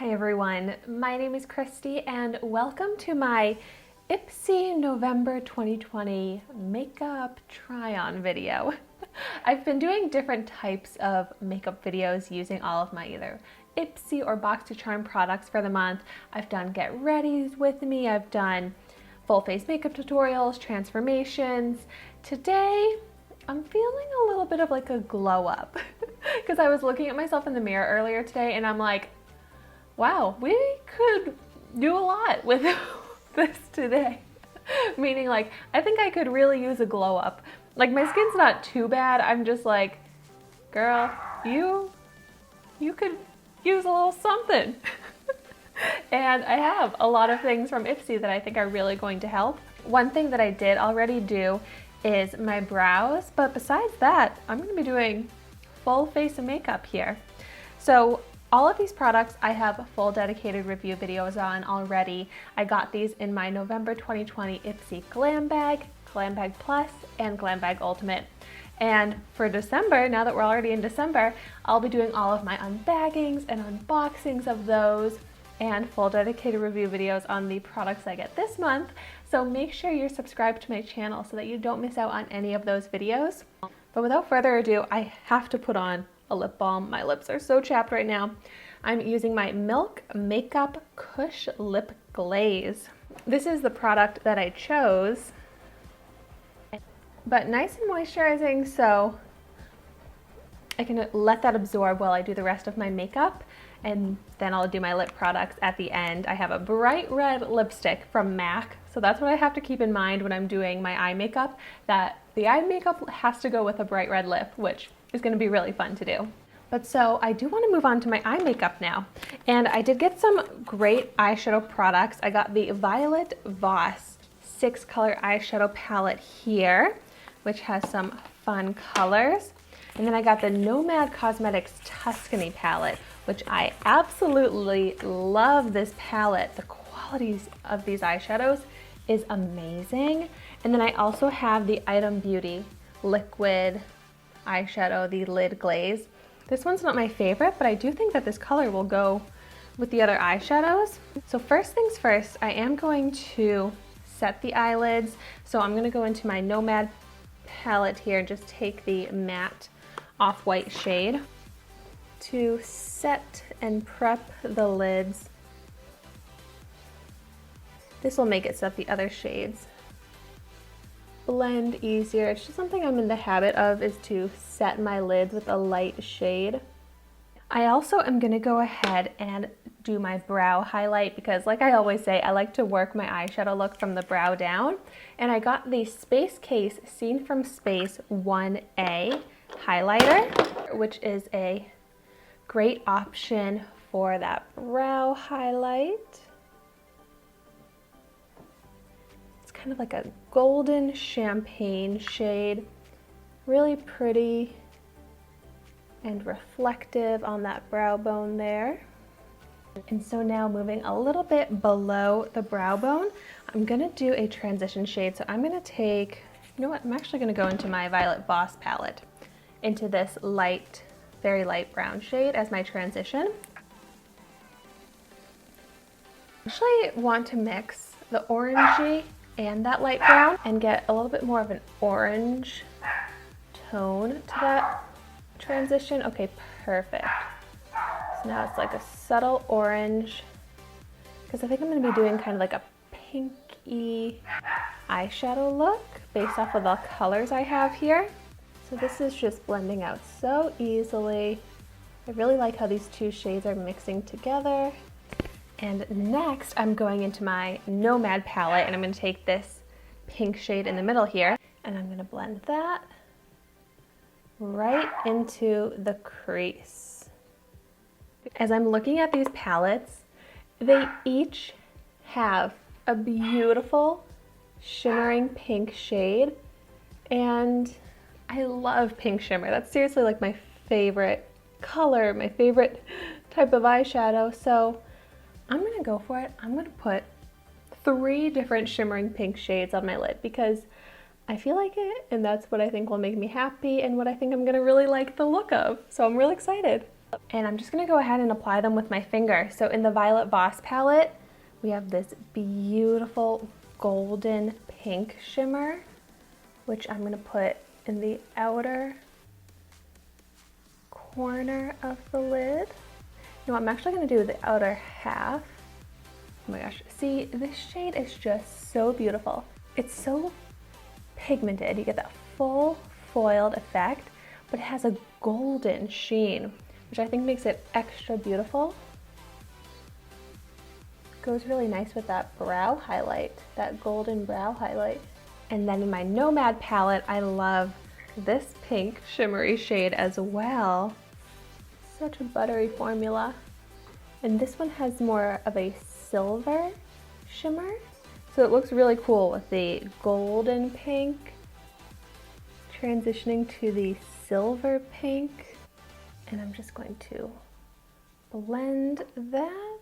Hi everyone, my name is Christy and welcome to my IPSY November 2020 makeup try-on video. I've been doing different types of makeup videos using all of my either IPSY or BoxyCharm products for the month. I've done get readies with me, I've done full face makeup tutorials, transformations. Today, I'm feeling a little bit of like a glow up because I was looking at myself in the mirror earlier today and I'm like, wow, we could do a lot with this today. Meaning like, I think I could really use a glow up. Like my skin's not too bad. I'm just like, girl, you could use a little something. And I have a lot of things from IPSY that I think are really going to help. One thing that I did already do is my brows, but besides that, I'm gonna be doing full face of makeup here. So all of these products I have full dedicated review videos on already. I got these in my November 2020 IPSY Glam Bag, Glam Bag Plus, and Glam Bag Ultimate. And for December, now that we're already in December, I'll be doing all of my unbaggings and unboxings of those and full dedicated review videos on the products I get this month. So make sure you're subscribed to my channel so that you don't miss out on any of those videos. But without further ado, I have to put on a lip balm. My lips are so chapped right now. I'm using my Milk Makeup Kush Lip Glaze. This is the product that I chose, but nice and moisturizing, so I can let that absorb while I do the rest of my makeup, and then I'll do my lip products at the end. I have a bright red lipstick from MAC, so that's what I have to keep in mind when I'm doing my eye makeup, that the eye makeup has to go with a bright red lip, which is going to be really fun to do. But so I do want to move on to my eye makeup now. And I did get some great eyeshadow products. I got the Violet Voss 6-color eyeshadow palette here, which has some fun colors. And then I got the Nomad Cosmetics Tuscany palette, which I absolutely love this palette. The qualities of these eyeshadows is amazing. And then I also have the Item Beauty liquid eyeshadow, the lid glaze. This one's not my favorite, but I do think that this color will go with the other eyeshadows. So first things first, I am going to set the eyelids. So I'm going to go into my Nomad palette here and just take the matte off-white shade to set and prep the lids. This will make it so that the other shades blend easier. It's just something I'm in the habit of, is to set my lids with a light shade. I also am going to go ahead and do my brow highlight because, like I always say, I like to work my eyeshadow look from the brow down. And I got the Space Case Scene from Space 1A highlighter, which is a great option for that brow highlight. Kind of like a golden champagne shade, really pretty and reflective on that brow bone there. And so now moving a little bit below the brow bone, I'm gonna do a transition shade. So I'm gonna take, you know what, I'm actually gonna go into my Violet Voss palette, into this light, very light brown shade as my transition. I actually want to mix the orangey and that light brown and get a little bit more of an orange tone to that transition. Okay, perfect. So now it's like a subtle orange, because I think I'm going to be doing kind of like a pinky eyeshadow look based off of the colors I have here. So this is just blending out so easily. I really like how these two shades are mixing together. And next, I'm going into my Nomad palette, and I'm going to take this pink shade in the middle here, and I'm going to blend that right into the crease. As I'm looking at these palettes, they each have a beautiful shimmering pink shade, and I love pink shimmer. That's seriously like my favorite color, my favorite type of eyeshadow. So I'm gonna go for it. I'm gonna put 3 different shimmering pink shades on my lid because I feel like it, and that's what I think will make me happy and what I think I'm gonna really like the look of. So I'm really excited. And I'm just gonna go ahead and apply them with my finger. So in the Violet Voss palette, we have this beautiful golden pink shimmer, which I'm gonna put in the outer corner of the lid. You know what I'm actually gonna do the outer half. Oh my gosh, see, this shade is just so beautiful. It's so pigmented. You get that full foiled effect, but it has a golden sheen, which I think makes it extra beautiful. Goes really nice with that brow highlight, that golden brow highlight. And then in my Nomad palette, I love this pink shimmery shade as well. Such a buttery formula. And this one has more of a silver shimmer. So it looks really cool with the golden pink transitioning to the silver pink. And I'm just going to blend that.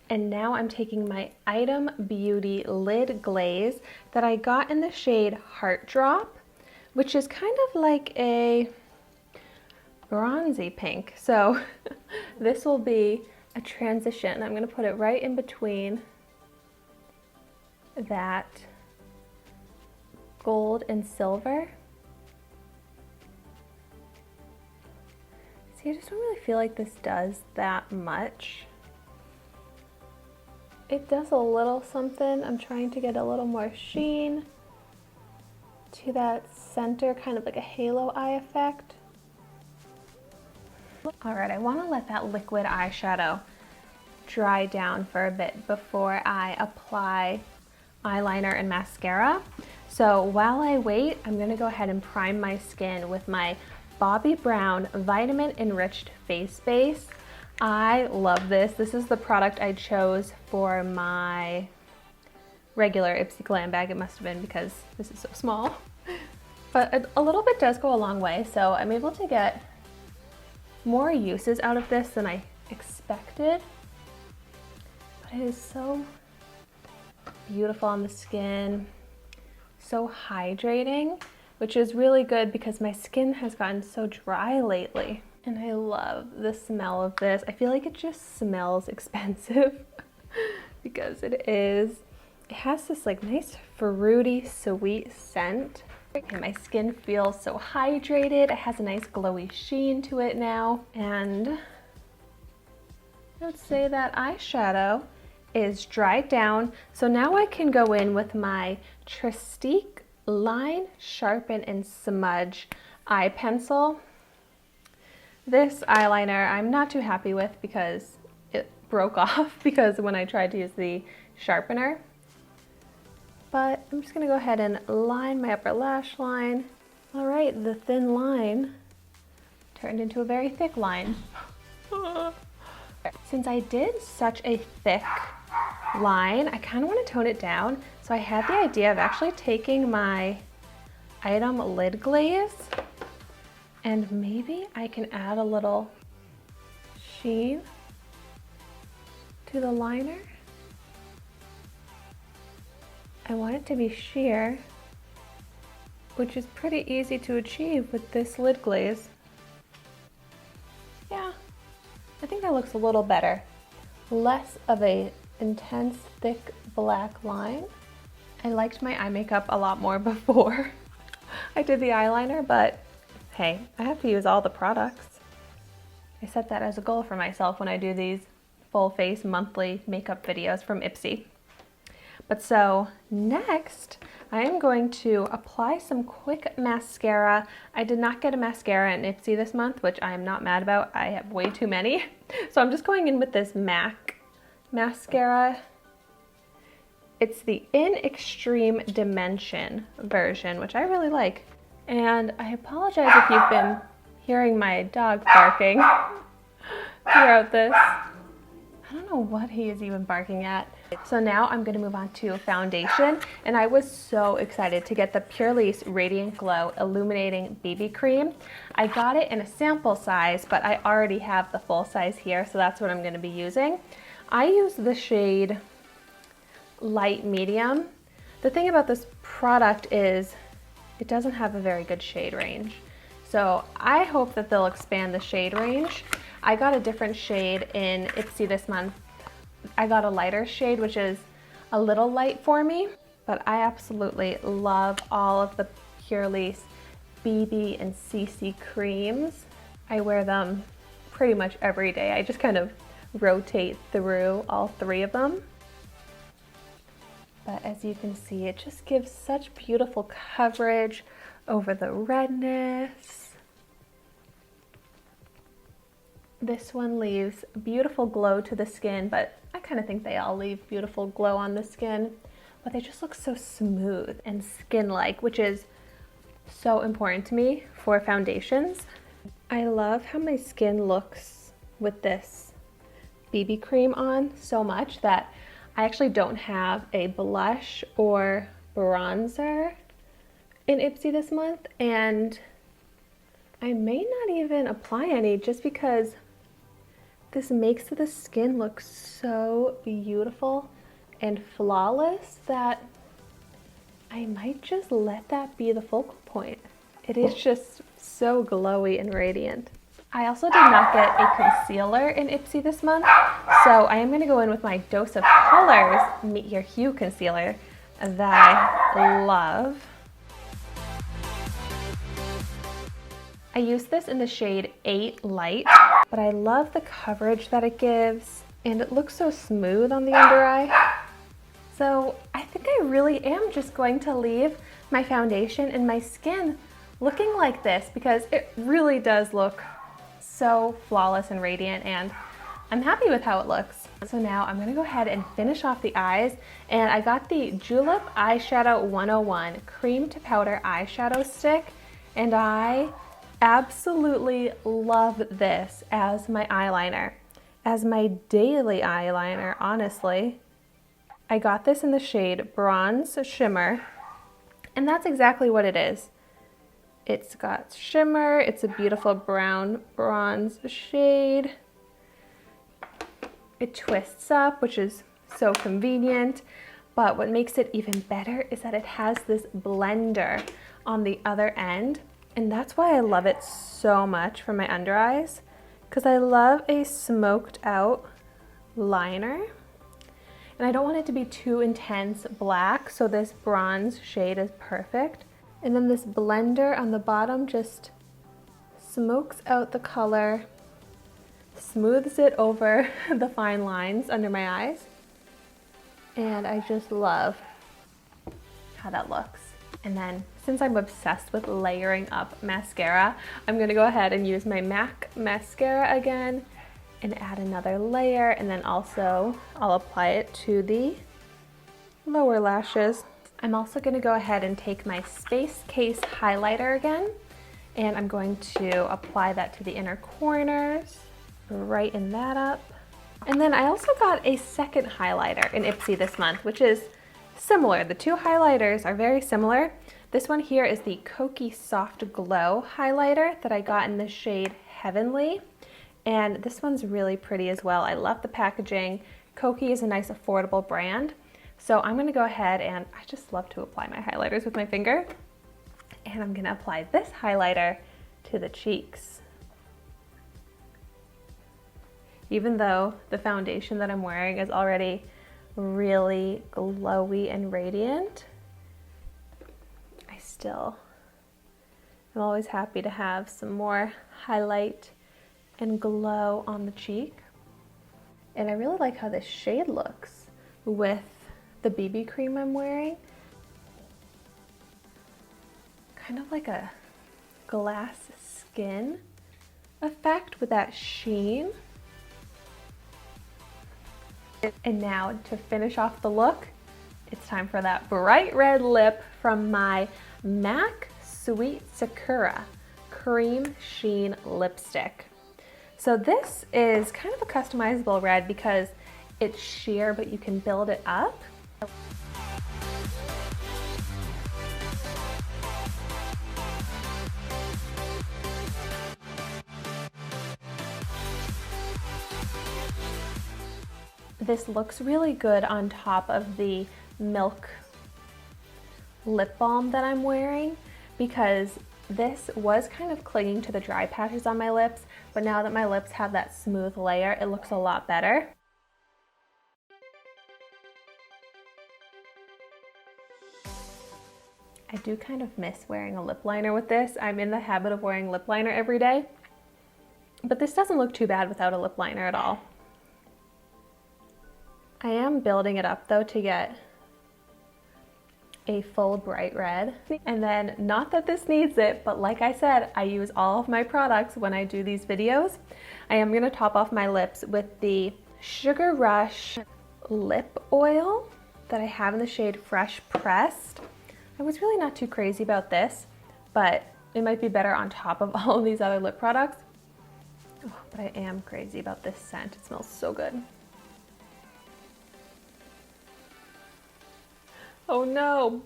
And now I'm taking my Item Beauty Lid Glaze that I got in the shade Heart Drop, which is kind of like a bronzy pink. So this will be a transition. I'm going to put it right in between that gold and silver. See, I just don't really feel like this does that much. It does a little something. I'm trying to get a little more sheen to that center, kind of like a halo eye effect. All right, I want to let that liquid eyeshadow dry down for a bit before I apply eyeliner and mascara. So while I wait, I'm going to go ahead and prime my skin with my Bobbi Brown Vitamin Enriched Face Base. I love this. This is the product I chose for my regular IPSY Glam bag. It must have been because this is so small. But a little bit does go a long way, so I'm able to get more uses out of this than I expected. But it is so beautiful on the skin, so hydrating, which is really good because my skin has gotten so dry lately. And I love the smell of this. I feel like it just smells expensive because it is. It has this like nice fruity, sweet scent. And my skin feels so hydrated. It has a nice glowy sheen to it now. And let's say that eyeshadow is dried down. So now I can go in with my Trestique Line, Sharpen, and Smudge eye pencil. This eyeliner I'm not too happy with because it broke off because when I tried to use the sharpener. But I'm just gonna go ahead and line my upper lash line. All right, the thin line turned into a very thick line. Since I did such a thick line, I kind of want to tone it down. So I had the idea of actually taking my Item Lid Glaze and maybe I can add a little sheen to the liner. I want it to be sheer, which is pretty easy to achieve with this lid glaze. Yeah, I think that looks a little better. Less of a intense, thick black line. I liked my eye makeup a lot more before I did the eyeliner, but hey, I have to use all the products. I set that as a goal for myself when I do these full face monthly makeup videos from IPSY. But so next, I am going to apply some quick mascara. I did not get a mascara in IPSY this month, which I am not mad about. I have way too many. So I'm just going in with this MAC mascara. It's the In Extreme Dimension version, which I really like. And I apologize if you've been hearing my dog barking throughout this. I don't know what he is even barking at. So now I'm going to move on to foundation, and I was so excited to get the Purlisse Radiant Glow Illuminating BB Cream. I got it in a sample size, but I already have the full size here, so that's what I'm going to be using. I use the shade Light Medium. The thing about this product is it doesn't have a very good shade range. So I hope that they'll expand the shade range. I got a different shade in IPSY this month. I got a lighter shade, which is a little light for me, but I absolutely love all of the Purlisse BB and CC creams. I wear them pretty much every day. I just kind of rotate through all three of them. But as you can see, it just gives such beautiful coverage over the redness. This one leaves beautiful glow to the skin, but I kind of think they all leave beautiful glow on the skin, but they just look so smooth and skin-like, which is so important to me for foundations. I love how my skin looks with this BB cream on so much that I actually don't have a blush or bronzer in IPSY this month, and I may not even apply any just because this makes the skin look so beautiful and flawless that I might just let that be the focal point. It is just so glowy and radiant. I also did not get a concealer in IPSY this month, so I am going to go in with my Dose of Colors Meet Your Hue concealer that I love. I use this in the shade 8 Light, but I love the coverage that it gives, and it looks so smooth on the under eye. So I think I really am just going to leave my foundation and my skin looking like this because it really does look so flawless and radiant, and I'm happy with how it looks. So now I'm gonna go ahead and finish off the eyes, and I got the Julep Eyeshadow 101 Cream to Powder Eyeshadow Stick, and I absolutely love this as my eyeliner, as my daily eyeliner, honestly. I got this in the shade Bronze Shimmer, and that's exactly what it is. It's got shimmer, it's a beautiful brown bronze shade. It twists up, which is so convenient, but what makes it even better is that it has this blender on the other end, and that's why I love it so much for my under eyes, because I love a smoked out liner, and I don't want it to be too intense black, so this bronze shade is perfect. And then this blender on the bottom just smokes out the color, smooths it over the fine lines under my eyes, and I just love how that looks. And then since I'm obsessed with layering up mascara, I'm gonna go ahead and use my MAC mascara again and add another layer, and then also I'll apply it to the lower lashes. I'm also going to go ahead and take my Space Case highlighter again, and I'm going to apply that to the inner corners, brighten that up. And then I also got a second highlighter in IPSY this month, which is similar. The two highlighters are very similar. This one here is the Kokie Soft Glow highlighter that I got in the shade Heavenly, and this one's really pretty as well. I love the packaging. Kokie is a nice affordable brand. So I'm gonna go ahead, and I just love to apply my highlighters with my finger. And I'm gonna apply this highlighter to the cheeks. Even though the foundation that I'm wearing is already really glowy and radiant, I'm always happy to have some more highlight and glow on the cheek. And I really like how this shade looks with the BB cream I'm wearing. Kind of like a glass skin effect with that sheen. And now to finish off the look, it's time for that bright red lip from my MAC Sweet Sakura Cream Sheen Lipstick. So this is kind of a customizable red because it's sheer, but you can build it up. This looks really good on top of the Milk lip balm that I'm wearing because This was kind of clinging to the dry patches on my lips, but now that my lips have that smooth layer, it looks a lot better. I do kind of miss wearing a lip liner with this. I'm in the habit of wearing lip liner every day, but this doesn't look too bad without a lip liner at all. I am building it up though to get a full bright red. And then, not that this needs it, but like I said, I use all of my products when I do these videos. I am gonna top off my lips with the Sugar Rush lip oil that I have in the shade Fresh Pressed. I was really not too crazy about this, but it might be better on top of all of these other lip products. Oh, but I am crazy about this scent. It smells so good. Oh no.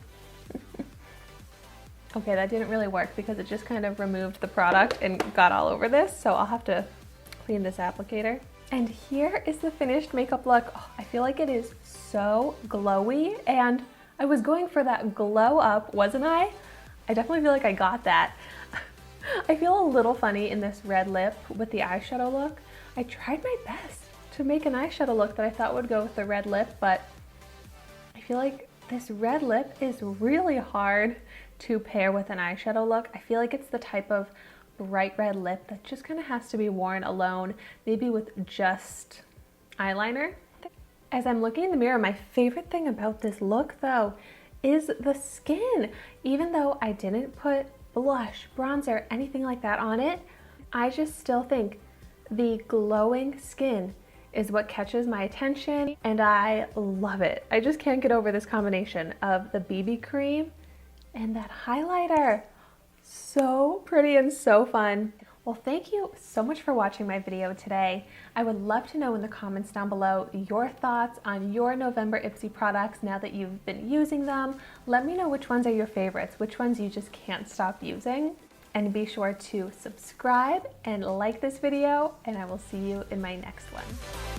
Okay, that didn't really work because it just kind of removed the product and got all over this, so I'll have to clean this applicator. And here is the finished makeup look. Oh, I feel like it is so glowy, and I was going for that glow up, wasn't I? I definitely feel like I got that. I feel a little funny in this red lip with the eyeshadow look. I tried my best to make an eyeshadow look that I thought would go with the red lip, but I feel like this red lip is really hard to pair with an eyeshadow look. I feel like it's the type of bright red lip that just kind of has to be worn alone, maybe with just eyeliner. As I'm looking in the mirror, my favorite thing about this look though is the skin. Even though I didn't put blush, bronzer, anything like that on it, I just still think the glowing skin is what catches my attention, and I love it. I just can't get over this combination of the BB cream and that highlighter. So pretty and so fun. Well, thank you so much for watching my video today. I would love to know in the comments down below your thoughts on your November IPSY products now that you've been using them. Let me know which ones are your favorites, which ones you just can't stop using. And be sure to subscribe and like this video, and I will see you in my next one.